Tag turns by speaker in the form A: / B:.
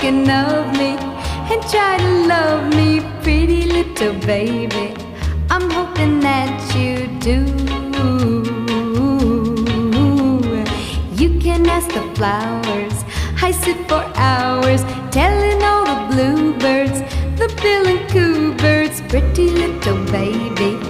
A: thinking of me and try to love me, pretty little baby. I'm hoping that you do. You can ask the flowers, I sit for hours telling all the bluebirds, the bill and coo birds, pretty little baby.